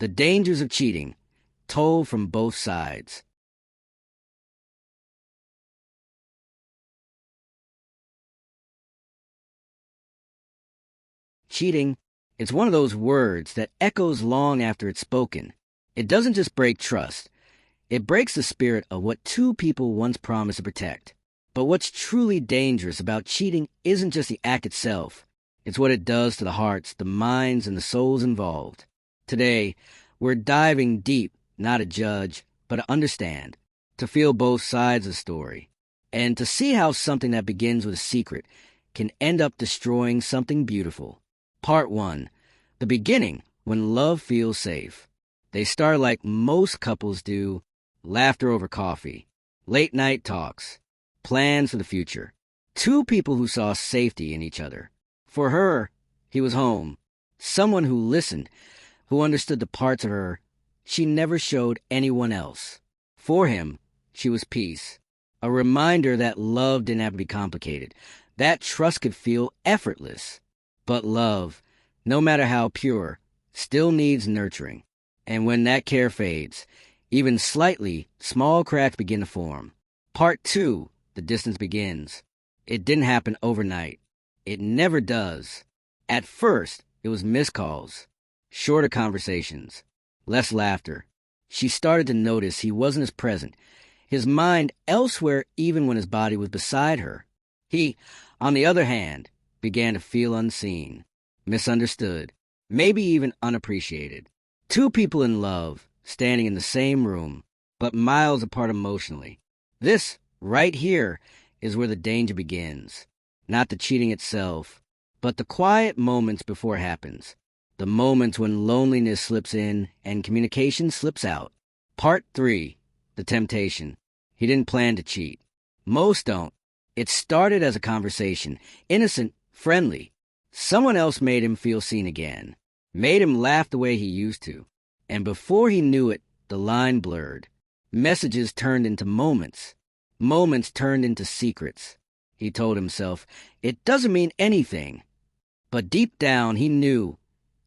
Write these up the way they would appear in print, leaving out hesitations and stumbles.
The dangers of cheating, told from both sides. Cheating, it's one of those words that echoes long after it's spoken. It doesn't just break trust. It breaks the spirit of what two people once promised to protect. But what's truly dangerous about cheating isn't just the act itself. It's what it does to the hearts, the minds, and the souls involved. Today, we're diving deep, not to judge, but to understand, to feel both sides of the story, and to see how something that begins with a secret can end up destroying something beautiful. Part 1. The beginning, when love feels safe. They start like most couples do, laughter over coffee, late night talks, plans for the future. Two people who saw safety in each other. For her, he was home, someone who listened, who understood the parts of her she never showed anyone else. For him, she was peace, a reminder that love didn't have to be complicated, that trust could feel effortless. But love, no matter how pure, still needs nurturing. And when that care fades, even slightly, small cracks begin to form. Part 2, the distance begins. It didn't happen overnight. It never does. At first, it was missed calls, shorter conversations, less laughter. She started to notice he wasn't as present, his mind elsewhere even when his body was beside her. He, on the other hand, began to feel unseen, misunderstood, maybe even unappreciated. Two people in love, standing in the same room, but miles apart emotionally. This, right here, is where the danger begins. Not the cheating itself, but the quiet moments before it happens. The moments when loneliness slips in and communication slips out. Part 3, the temptation. He didn't plan to cheat. Most don't. It started as a conversation, innocent, friendly. Someone else made him feel seen again, made him laugh the way he used to. And before he knew it, the line blurred. Messages turned into moments. Moments turned into secrets. He told himself, it doesn't mean anything. But deep down, he knew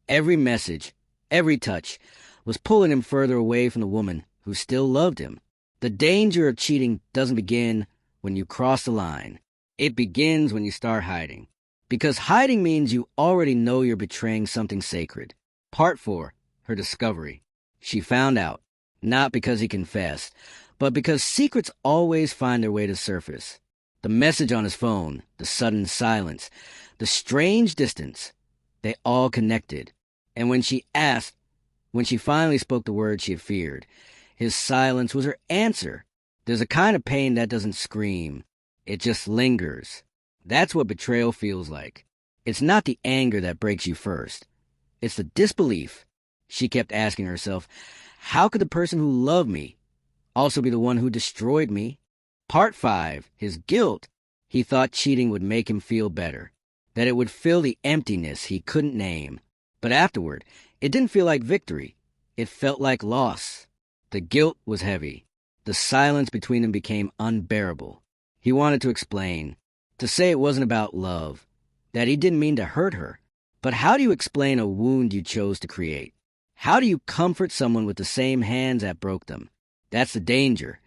every message, every touch, was pulling him further away from the woman who still loved him. The danger of cheating doesn't begin when you cross the line. It begins when you start hiding. Because hiding means you already know you're betraying something sacred. Part 4, her discovery. She found out, not because he confessed, but because secrets always find their way to the surface. The message on his phone, the sudden silence, the strange distance, they all connected. And when she finally spoke the words she had feared, his silence was her answer. There's a kind of pain that doesn't scream. It just lingers. That's what betrayal feels like. It's not the anger that breaks you first. It's the disbelief. She kept asking herself, how could the person who loved me also be the one who destroyed me? Part 5, his guilt. He thought cheating would make him feel better, that it would fill the emptiness he couldn't name. But afterward, it didn't feel like victory. It felt like loss. The guilt was heavy. The silence between them became unbearable. He wanted to explain, to say it wasn't about love, that he didn't mean to hurt her. But how do you explain a wound you chose to create? How do you comfort someone with the same hands that broke them? That's the danger.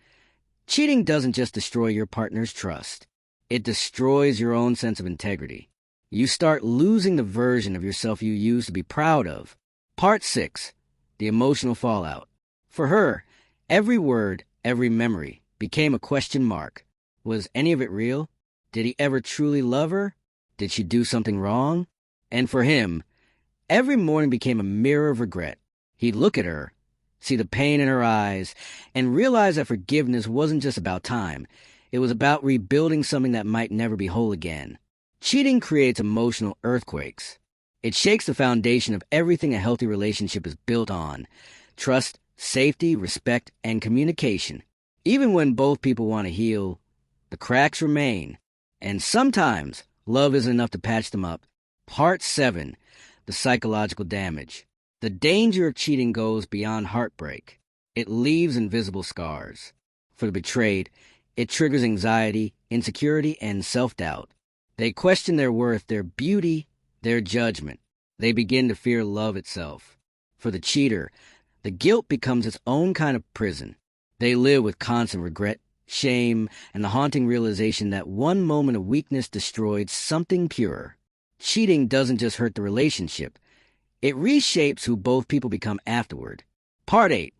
Cheating doesn't just destroy your partner's trust. It destroys your own sense of integrity. You start losing the version of yourself you used to be proud of. Part 6, the emotional fallout. For her, every word, every memory became a question mark. Was any of it real? Did he ever truly love her? Did she do something wrong? And for him, every morning became a mirror of regret. He'd look at her, see the pain in her eyes, and realize that forgiveness wasn't just about time. It was about rebuilding something that might never be whole again. Cheating creates emotional earthquakes. It shakes the foundation of everything a healthy relationship is built on: trust, safety, respect, and communication. Even when both people want to heal, the cracks remain. And sometimes, love isn't enough to patch them up. Part 7, the psychological damage. The danger of cheating goes beyond heartbreak. It leaves invisible scars. For the betrayed, it triggers anxiety, insecurity, and self-doubt. They question their worth, their beauty, their judgment. They begin to fear love itself. For the cheater, The guilt becomes its own kind of prison. They live with constant regret, shame, and the haunting realization that one moment of weakness destroyed something purer. Cheating doesn't just hurt the relationship. It reshapes who both people become afterward. Part 8.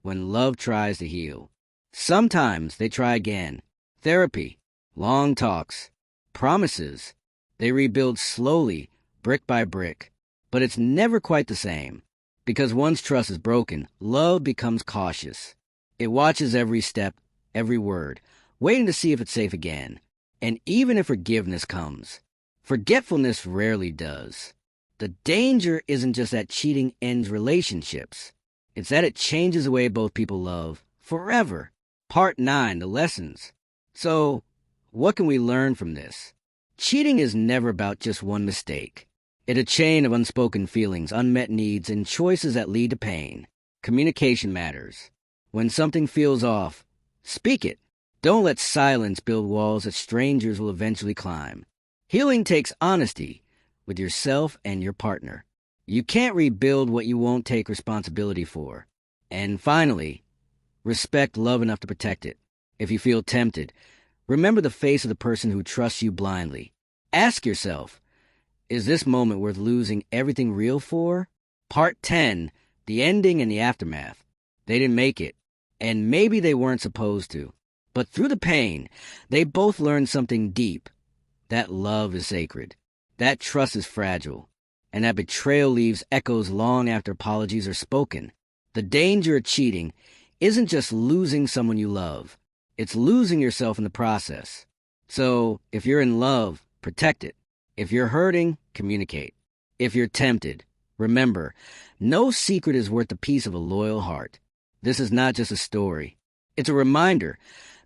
When love tries to heal. Sometimes they try again. Therapy, long talks, promises. They rebuild slowly, brick by brick. But it's never quite the same. Because once trust is broken, love becomes cautious. It watches every step, every word, waiting to see if it's safe again. And even if forgiveness comes, forgetfulness rarely does. The danger isn't just that cheating ends relationships. It's that it changes the way both people love forever. Part 9, the lessons. So, what can we learn from this? Cheating is never about just one mistake. It's a chain of unspoken feelings, unmet needs, and choices that lead to pain. Communication matters. When something feels off, speak it. Don't let silence build walls that strangers will eventually climb. Healing takes honesty with yourself and your partner. You can't rebuild what you won't take responsibility for. And finally, respect love enough to protect it. If you feel tempted, remember the face of the person who trusts you blindly. Ask yourself, is this moment worth losing everything real for? Part 10, the ending and the aftermath. They didn't make it, and maybe they weren't supposed to. But through the pain, they both learned something deep. That love is sacred. That trust is fragile. And that betrayal leaves echoes long after apologies are spoken. The danger of cheating isn't just losing someone you love. It's losing yourself in the process. So, if you're in love, protect it. If you're hurting, communicate. If you're tempted, remember, no secret is worth the peace of a loyal heart. This is not just a story. It's a reminder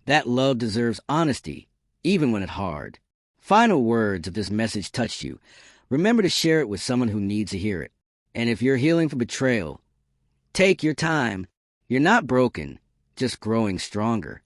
that love deserves honesty, even when it's hard. Final words if this message touched you. Remember to share it with someone who needs to hear it. And if you're healing from betrayal, take your time. You're not broken, just growing stronger.